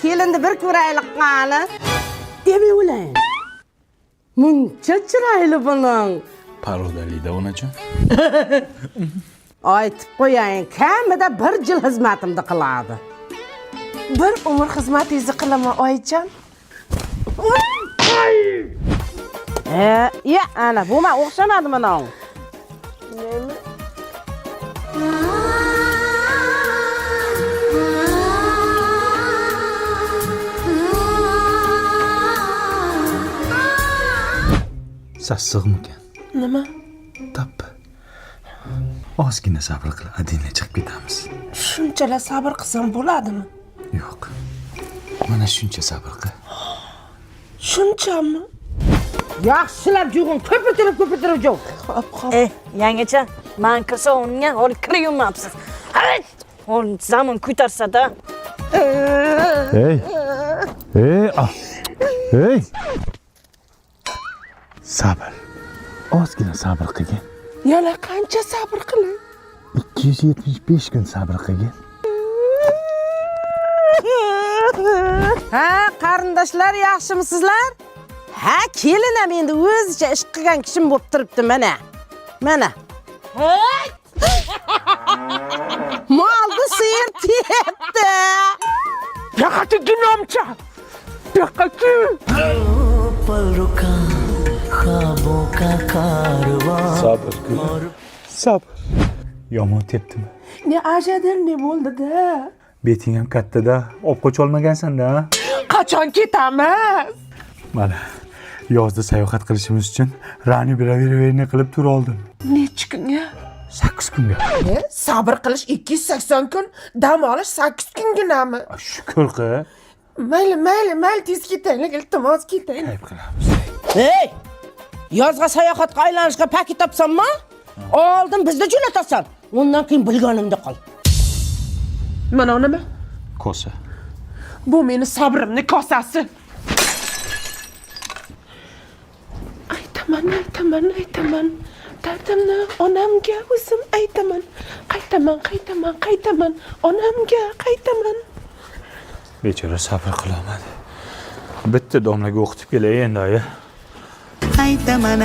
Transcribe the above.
kelindi bir ko'raylik qani. Demi ulan. Muncha chiroyli buning. Parodalida onajon. Aytib qo'ying, kamida 1 yil xizmatimni qiladi. Bir umr xizmatingizni qilaman oyijon. Ya, ana bu men o'xshamadimi nong? Nima? Sassiqmikan? Nima? Tappi. Ozgina sabr qil, adina chiqib ketamiz. Shunchalar sabr qilsam bo'ladimi? Yo'q. Mana shuncha sabr qil. Shunchami? Yaxshilab jug'in, ko'pirtirib jug'. Hop. Yangacha, men kirsa unga hol kirayolmayapsiz. Hali hol zamon ko'tarsa-da. Hey. Hey. Sabr. Ozgina sabr qilgin. Yana qancha sabr qilay? 275 kun sabr qilgin. Ha, qarindoshlar yaxshimisizlar? Ha, kelinam endi o'zicha ish qilgan kishim bo'lib turibdi mana. Mana. Molni sir tepdi. Yaqati dinomcha. Yaqati. Sabr. Yomon tepdimi? Ne ajadir ne bo'ldi-da? Beting ham katta-da, o'pqoch olmagansan-da. Qachon ketamiz? Mana yozda sayohat qilishimiz uchun Rani bilaverini qilib tur oldim. Necha kunga? 8 kunga. Sabr qilish 280 kun, dam olish 8 kunginami? Shukr qil. Mayli, tez ketaylik, iltimos ketaylik. Ayb qilamiz. Hey! Yozga sayohatga aylanishga paket topsanmi? Oldin bizni jo'natasan. Undan keyin bilganimda qol. Mana nima? Kosa. Bu meni sabrimning kosasi. Aytaman. Dardimni onamga o'zim aytaman. Qaytaman. Onamga qaytaman. Bechora sabr qilolmadi. Bitta domlaga o'qitib kelay endi oyi. Aytaman